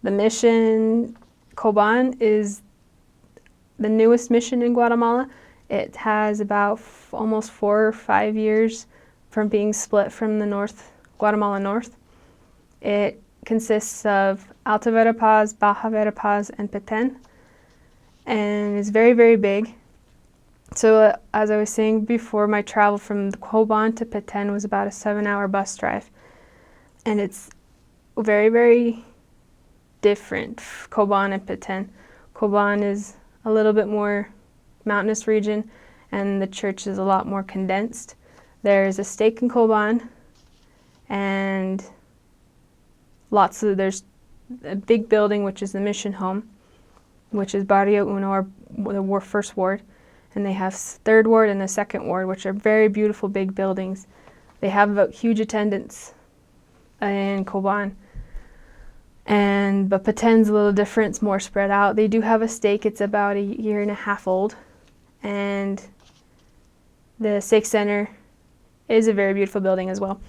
The mission Coban is the newest mission in Guatemala. It has about almost 4 or 5 years from being split from the North, Guatemala North. It consists of Alta Verapaz, Baja Verapaz, and Petén, and is very, very big. So as I was saying before, my travel from Coban to Petén was about a 7-hour bus drive. And it's very, very different, Coban and Petén. Coban is a little bit more mountainous region, and the church is a lot more condensed. There's a stake in Coban, and there's a big building, which is the mission home, which is Barrio Uno, or the first ward. And they have third ward and the second ward, which are very beautiful big buildings. They have a huge attendance in Coban. But Petén's a little different, it's more spread out. They do have a stake, it's about 1.5 years old. And the stake center is a very beautiful building as well.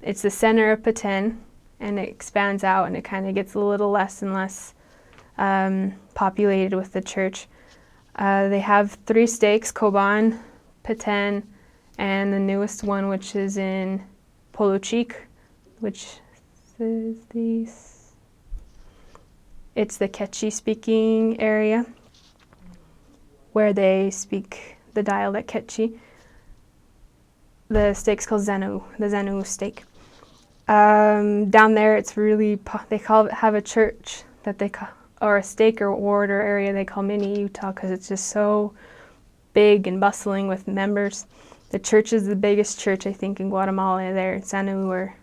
It's the center of Petén, and it expands out, and it kind of gets a little less and less populated with the church. They have 3 stakes, Coban, Petén, and the newest one, which is in Poluchik, which is it's the Quechua speaking area, where they speak the dialect Quechua. The stake's called Zenu, the Zenu stake. Down there, it's really, have a church that they call, or a stake or ward or area they call Mini Utah, because it's just so big and bustling with members. The church is the biggest church, I think, in Guatemala there, in Zenu, or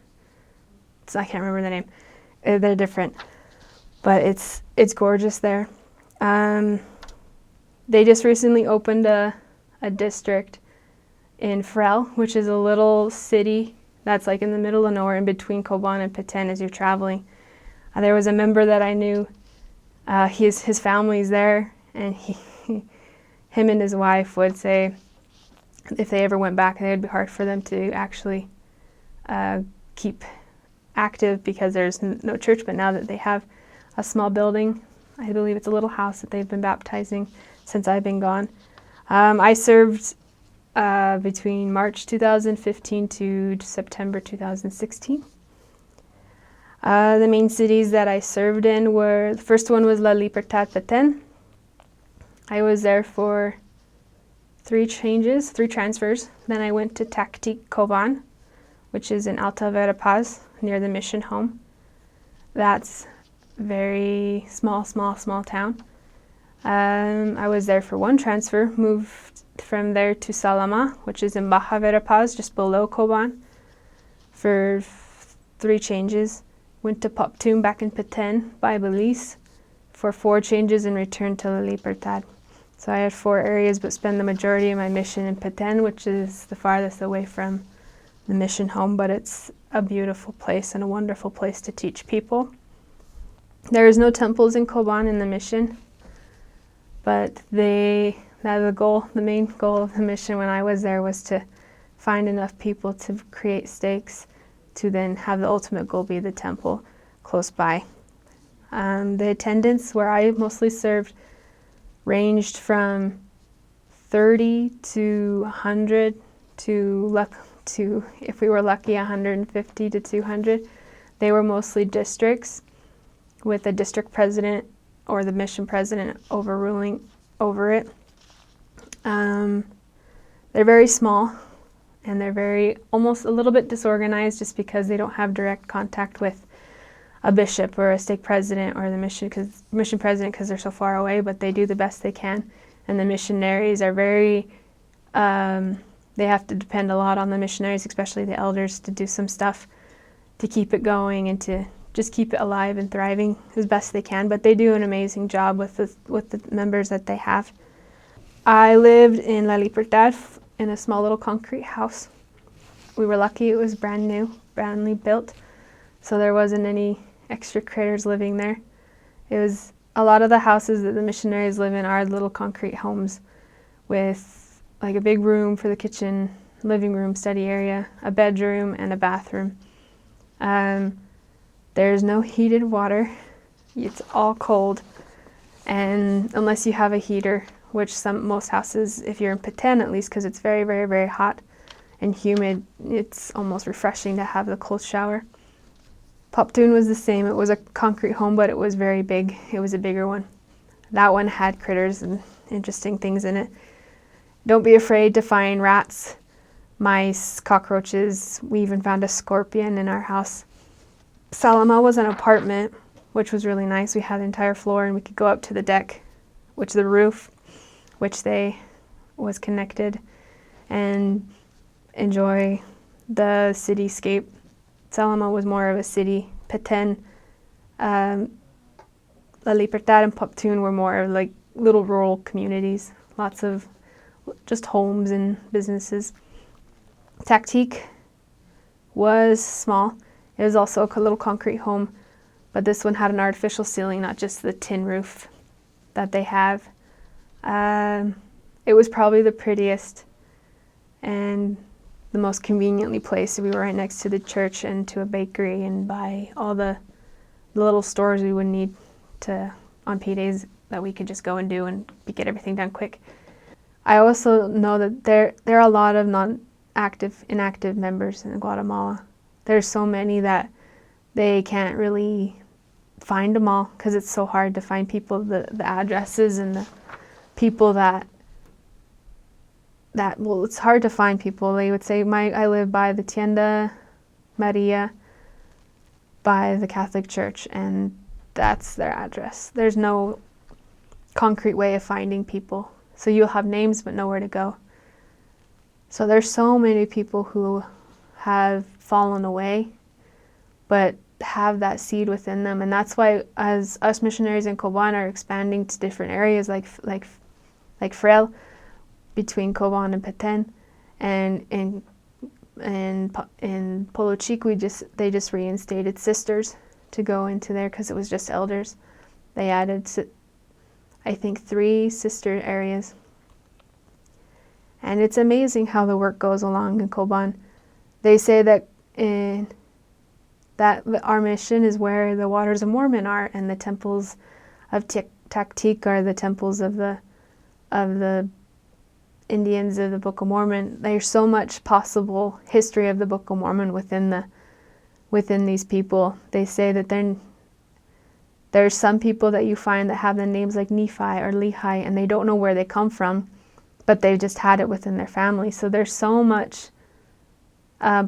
I can't remember the name. They're different, but it's gorgeous there. They just recently opened a district in Frel, which is a little city that's like in the middle of nowhere, in between Coban and Petén as you're traveling. There was a member that I knew, his family's there, and him and his wife would say if they ever went back, it would be hard for them to actually keep active because there's no church. But now that they have a small building, I believe it's a little house that they've been baptizing since I've been gone. I served between March 2015 to September 2016. The main cities that I served in were, the first one was La Libertad, Petén. I was there for 3 transfers. Then I went to Tactic, Coban, which is in Alta Verapaz, near the mission home. That's very small town. I was there for 1 transfer, moved from there to Salama, which is in Baja Verapaz, just below Coban, for 3 changes. Went to Poptune back in Petén by Belize for 4 changes and returned to La Libertad. So I had 4 areas, but spent the majority of my mission in Petén, which is the farthest away from the mission home, but it's a beautiful place and a wonderful place to teach people. There is no temples in Coban in the mission, but the main goal of the mission when I was there was to find enough people to create stakes to then have the ultimate goal be the temple close by. The attendance where I mostly served ranged from 30 to 100 to, if we were lucky, 150 to 200. They were mostly districts with the district president or the mission president overruling over it. They're very small, and they're almost a little bit disorganized just because they don't have direct contact with a bishop or a stake president or the mission president because they're so far away, but they do the best they can. And the missionaries are they have to depend a lot on the missionaries, especially the elders, to do some stuff to keep it going and to just keep it alive and thriving as best they can. But they do an amazing job with the members that they have. I lived in La Libertad in a small little concrete house. We were lucky it was brandly built, so there wasn't any extra critters living there. It was a lot of the houses that the missionaries live in are little concrete homes with like a big room for the kitchen, living room, study area, a bedroom, and a bathroom. There's no heated water. It's all cold, and unless you have a heater, which most houses, if you're in Peten at least, because it's very, very, very hot and humid, it's almost refreshing to have the cold shower. Poptun was the same. It was a concrete home, but it was very big. It was a bigger one. That one had critters and interesting things in it. Don't be afraid to find rats, mice, cockroaches. We even found a scorpion in our house. Salama was an apartment, which was really nice. We had the entire floor, and we could go up to the deck, which the roof, which was connected, and enjoy the cityscape. Salama was more of a city. Peten, La Libertad and Poptun were more like little rural communities, lots of just homes and businesses. Taktik was small. It was also a little concrete home, but this one had an artificial ceiling, not just the tin roof that they have. It was probably the prettiest and the most conveniently placed. We were right next to the church and to a bakery, and by all the little stores we would need on P-days that we could just go and do and get everything done quick. I also know that there are a lot of inactive members in Guatemala. There's so many that they can't really find them all because it's so hard to find people, the addresses and the people that well, it's hard to find people. They would say, I live by the Tienda Maria, by the Catholic Church, and that's their address. There's no concrete way of finding people. So you'll have names but nowhere to go. So there's so many people who have fallen away but have that seed within them, and that's why as us missionaries in Coban are expanding to different areas like Frel, between Coban and Peten, and in Polo Chico they just reinstated sisters to go into there because it was just elders. They added, I think, 3 sister areas. And it's amazing how the work goes along in Coban. They say that our mission is where the waters of Mormon are, and the temples of Taktik are the temples of the Indians of the Book of Mormon. There's so much possible history of the Book of Mormon within these people. They say that there's some people that you find that have the names like Nephi or Lehi, and they don't know where they come from, but they've just had it within their family. So there's so much, I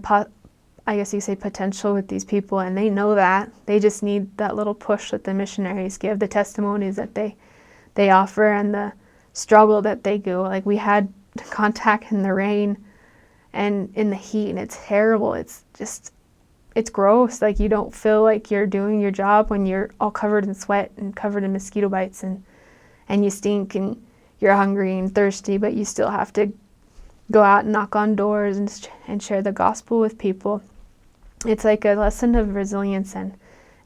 guess you say, potential with these people, and they know that. They just need that little push that the missionaries give, the testimonies that they offer, and the struggle that they go. Like, we had contact in the rain and in the heat, and it's terrible. It's gross. Like, you don't feel like you're doing your job when you're all covered in sweat and covered in mosquito bites, and you stink and you're hungry and thirsty, but you still have to go out and knock on doors and share the gospel with people. It's like a lesson of resilience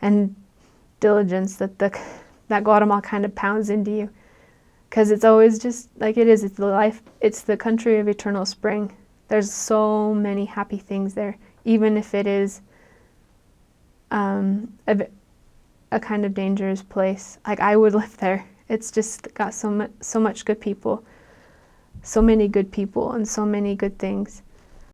and diligence that Guatemala kind of pounds into you. Because it's always just like it is. It's the country of eternal spring. There's so many happy things there, even if it is a kind of dangerous place. Like, I would live there. It's just got so much good people, so many good people, and so many good things.